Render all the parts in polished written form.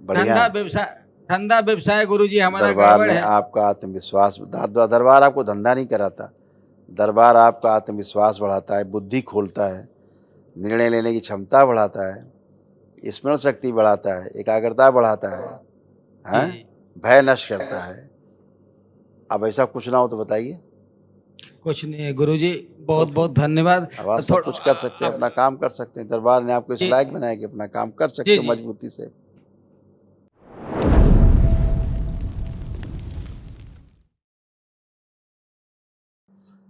बढ़िया है। धंधा व्यवसाय गुरुजी हमारा दरबार गड़बड़ ने है। आपका आत्मविश्वास दरबार आपको धंधा नहीं कराता, दरबार आपका आत्मविश्वास बढ़ाता है, बुद्धि खोलता है, निर्णय लेने की क्षमता बढ़ाता है, स्मरण शक्ति बढ़ाता है, एकाग्रता बढ़ाता है, जी हैं? जी, भय नष्ट करता है। अब ऐसा कुछ ना हो तो बताइए। कुछ नहीं है गुरुजी, बहुत तो बहुत धन्यवाद। अब आप सब कुछ कर सकते हैं, अपना काम कर सकते हैं। दरबार ने आपको इस जी लायक बनाया कि अपना काम कर जी सकते हो जी, मजबूती से।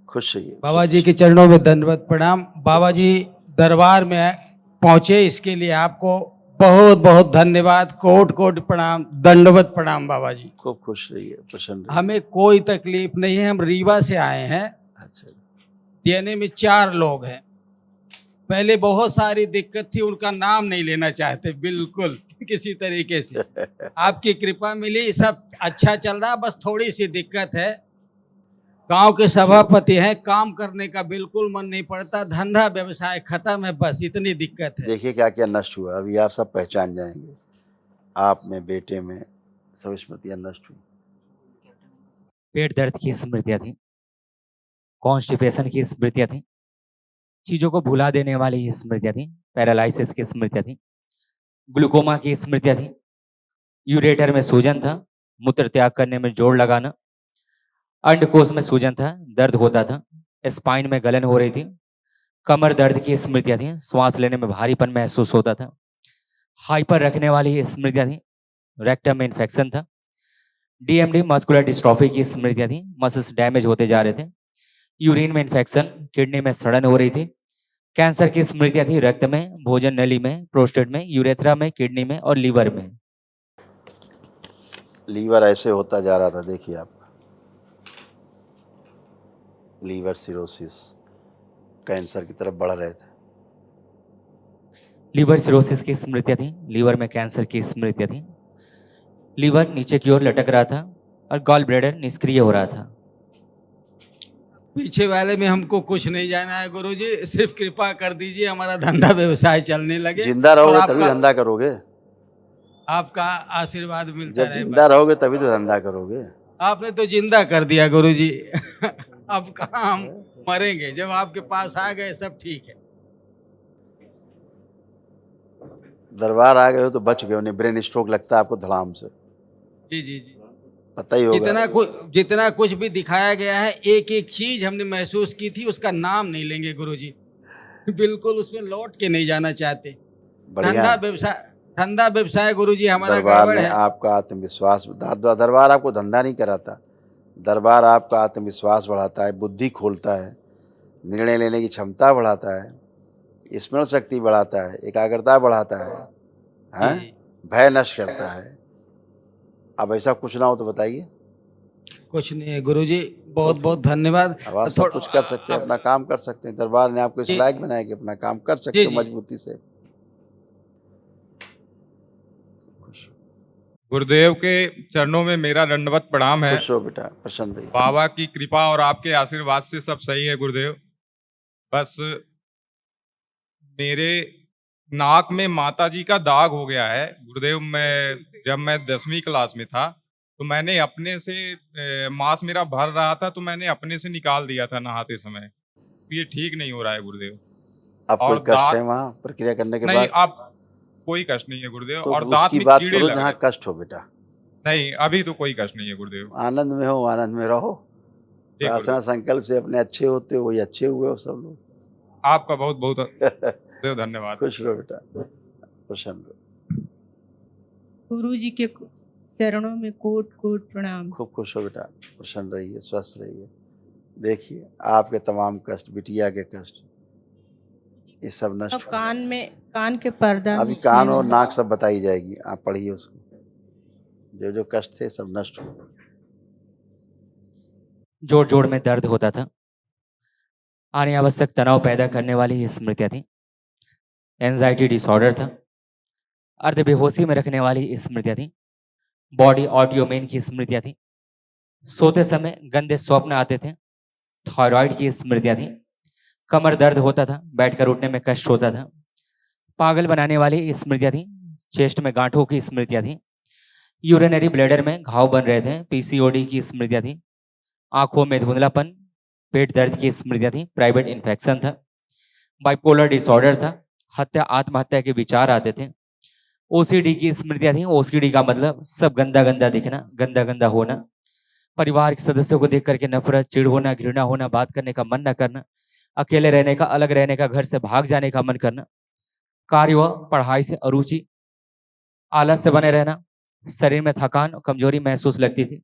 खुश रहिए। बाबा जी के चरणों में दंडवत प्रणाम। बाबा जी दरबार में पहुंचे, इसके लिए आपको बहुत बहुत धन्यवाद, कोट कोट प्रणाम, दंडवत प्रणाम बाबा जी। खूब खुश रहिए, प्रसन्न रहिए। हमें कोई तकलीफ नहीं है, हम रीवा से आए हैं। अच्छा, डीएनए में 4 लोग हैं। पहले बहुत सारी दिक्कत थी, उनका नाम नहीं लेना चाहते बिल्कुल किसी तरीके से। आपकी कृपा मिली, सब अच्छा चल रहा, बस थोड़ी सी दिक्कत है। गांव के सभापति हैं, काम करने का बिल्कुल मन नहीं पड़ता, धंधा व्यवसाय खत्म है, बस इतनी दिक्कत है। देखिए क्या क्या नष्ट हुआ, अभी आप सब पहचान जाएंगे। आप में, बेटे में सब स्मृतियां नष्ट हुई। पेट दर्द की स्मृतियां थी, कॉन्स्टिपेशन की स्मृतियां थी, चीजों को भुला देने वाली स्मृतियां थी, पैरालिसिस की स्मृतियां थी, ग्लूकोमा की स्मृतियां थी, यूरेटर में सूजन था, मूत्र त्याग करने में जोर लगाना, अंडकोश में सूजन था, दर्द होता था, स्पाइन में गलन हो रही थी, कमर दर्द की स्मृतियां थी, श्वास लेने में भारीपन महसूस होता था, हाइपर रखने वाली स्मृतियां थी, रेक्टम में इन्फेक्शन था, डीएमडी मस्कुलर डिस्ट्रॉफी की स्मृतियां थी, मसल्स डैमेज होते जा रहे थे, यूरिन में इन्फेक्शन, किडनी में सड़न हो रही थी, कैंसर की स्मृतियां थी, रक्त में, भोजन नली में, प्रोस्टेट में, यूरेथ्रा में, किडनी में और लीवर में। लीवर ऐसे होता जा रहा था, देखिए आप, लीवर सिरोसिस, कैंसर की तरफ बढ़ रहे थे। लीवर सिरोसिस की स्मृतियां थी, लीवर में कैंसर की स्मृतियां थी, लीवर नीचे की ओर लटक रहा था और गॉल ब्लैडर निष्क्रिय हो रहा था। पीछे वाले में हमको कुछ नहीं जाना है गुरुजी, सिर्फ कृपा कर दीजिए, हमारा धंधा व्यवसाय चलने लगे जिंदा और रहोगे तभी धंधा करोगे। आपका आशीर्वाद मिलता जब रहे जिंदा बस। रहोगे तभी तो धंधा करोगे। आपने तो जिंदा कर दिया गुरुजी अब कहाँ हम मरेंगे, जब आपके पास आ गए सब ठीक है। दरबार आ गए हो तो बच गए, उन्हें ब्रेन स्ट्रोक लगता है आपको धड़ाम से, जी जी जी, पता ही होगा। जितना कुछ भी दिखाया गया है, एक एक चीज हमने महसूस की थी, उसका नाम नहीं लेंगे गुरुजी बिल्कुल उसमें लौट के नहीं जाना चाहते। बढ़िया है। धंधा व्यवसाय गुरुजी हमारा दरबार गड़बड़ ने है। आपका आत्मविश्वास दरबार आपको धंधा नहीं कराता, दरबार आपका आत्मविश्वास बढ़ाता है, बुद्धि खोलता है, निर्णय लेने की क्षमता बढ़ाता है, स्मरण शक्ति बढ़ाता है, एकाग्रता बढ़ाता है, जी हैं? जी, भय नष्ट करता है। अब ऐसा कुछ ना हो तो बताइए। कुछ नहीं है गुरुजी, बहुत तो बहुत धन्यवाद। अब आप सब कुछ कर सकते हैं, अपना काम कर सकते हैं। दरबार ने आपको इस जी लायक बनाया कि अपना काम कर सकते जी हो जी, मजबूती से। गुरुदेव के चरणों में मेरा दंडवत प्रणाम है। खुश हो बेटा, प्रसन्न रहिए। बाबा की कृपा और आपके आशीर्वाद से सब सही है गुरुदेव। बस मेरे नाक में माता जी का दाग हो गया है गुरुदेव। जब मैं 10वीं क्लास में था तो मैंने अपने से मांस मेरा भर रहा था तो मैंने अपने से निकाल दिया था नहाते समय। ये ठीक नहीं हो रहा है गुरुदेव। अब कोई और कष्ट है दांत वहाँ प्रक्रिया करने के नहीं, बाद? अब कोई कष्ट नहीं है गुरुदेव। तो और दांत उसकी में बात कीड़े करो लग जहाँ रहे। कष्ट हो बेटा। नहीं, अभी तो कोई कष्ट नहीं है गुरुदेव। आनंद में हो, आनंद में रहो। ठीक प्रार्थना गुरुदेव, संकल्प से अपने अच्छे होते हो, वही अच्छे हुए हो सब लोग। आपका बहुत बहुत धन्यवाद। खुश रहो बेटा, प्रसन्न रहो। गुरु जी के चरणों में कोट कोट प्रणाम। खूब खुश हो बेटा, प्रसन्न रहिए, स्वस्थ रहिए। देखिए आपके तमाम कष्ट, बिटिया के कष्ट, ये सब अब नष्ट हो। कान के पर्दा अभी में कान छेद और है। नाक सब बताई जाएगी, आप पढ़िए उसको। जो जो कष्ट थे सब नष्ट हो। जोड़ जोड़ में दर्द होता था, अनावश्यक तनाव पैदा करने वाली स्मृतियां थी, एंजाइटी डिसऑर्डर था, अर्ध बेहोशी में रखने वाली स्मृतियां थी, बॉडी ऑडियोमेन की स्मृतियां थी, सोते समय गंदे स्वप्न आते थे, थायराइड की स्मृतियां थी, कमर दर्द होता था, बैठकर उठने में कष्ट होता था, पागल बनाने वाली स्मृतियां थी, चेस्ट में गांठों की स्मृतियां थी, यूरिनरी ब्लैडर में घाव बन रहे थे, पीसीओडी की स्मृतियां थी, आंखों में धुंधलापन, पेट दर्द की स्मृतियां थी, प्राइवेट इन्फेक्शन था, बाइपोलर डिसऑर्डर था, आत्महत्या के विचार आते थे, ओसीडी की स्मृतियां थी। ओसीडी का मतलब सब गंदा गंदा दिखना, गंदा गंदा होना, परिवार के सदस्यों को देख करके नफरत, चिढ़ होना, घृणा होना, बात करने का मन न करना, अकेले रहने का, अलग रहने का, घर से भाग जाने का मन करना, कार्य व पढ़ाई से अरुचि, आलस से बने रहना, शरीर में थकान और कमजोरी महसूस लगती थी।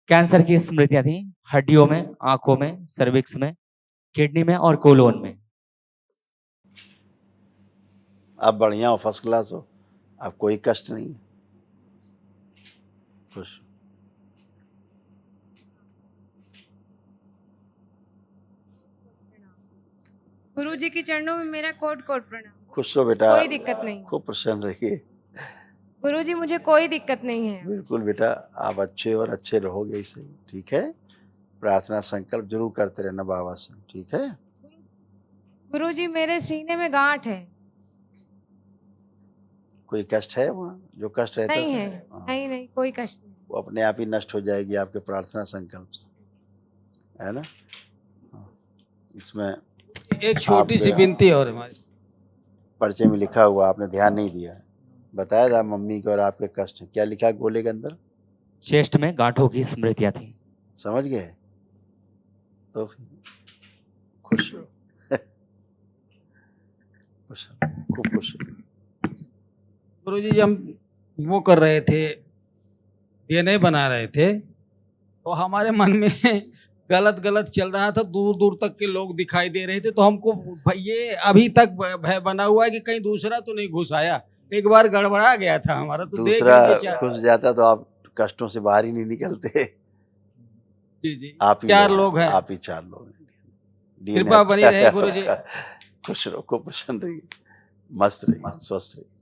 कैंसर की स्मृतियां थी हड्डियों में, आंखों में, सर्विक्स में, किडनी में और कोलोन में। आप बढ़िया हो, फर्स्ट क्लास हो, आप कोई कष्ट नहीं है, खुश। गुरु जी के चरणों में मेरा कोट कोट प्रणाम। खुश हो बेटा, कोई दिक्कत नहीं। खूब प्रसन्न रहिए। गुरु जी मुझे कोई दिक्कत नहीं है। बिल्कुल बेटा, आप अच्छे और अच्छे रहोगे इससे, ठीक है। प्रार्थना संकल्प जरूर करते रहना बाबा से, ठीक है। गुरु जी मेरे सीने में गांठ है। कोई कष्ट है वहाँ जो कष्ट रहता नहीं था? है, हाँ, नहीं नहीं कोई कष्ट नहीं। वो अपने आप ही नष्ट हो जाएगी आपके प्रार्थना संकल्प से, है ना। हाँ, इसमें एक छोटी सी आप- विनती और हमारी। पर्चे में लिखा हुआ, आपने ध्यान नहीं दिया है। बताया था मम्मी के और आपके कष्ट हैं। क्या लिखा है गोले के अंदर? चेस्ट में गांठों की स्मृतियां थी। समझ गए? तो फिर खुश हो। खुश हो, खूब खुश हो। गुरुजी जी हम वो कर रहे थे, डीएनए बना रहे थे, तो हमारे मन में गलत गलत चल रहा था, दूर दूर तक के लोग दिखाई दे रहे थे, तो हमको भाई ये अभी तक भय बना हुआ है कि कहीं दूसरा तो नहीं घुस आया। एक बार गड़बड़ा गया था हमारा, तो देख दूसरा लीजिए घुस जाता तो आप कष्टों से बाहर ही नहीं निकलते। जी जी आप ही 4 लोग हैं। आप ही 4 लोग हैं। DNA कृपा बनी अच्छा रहे है। गुरुजी। खुश रहो, खूब प्रसन्न रहिए, मस्त रहिए, स्वस्थ रहिए।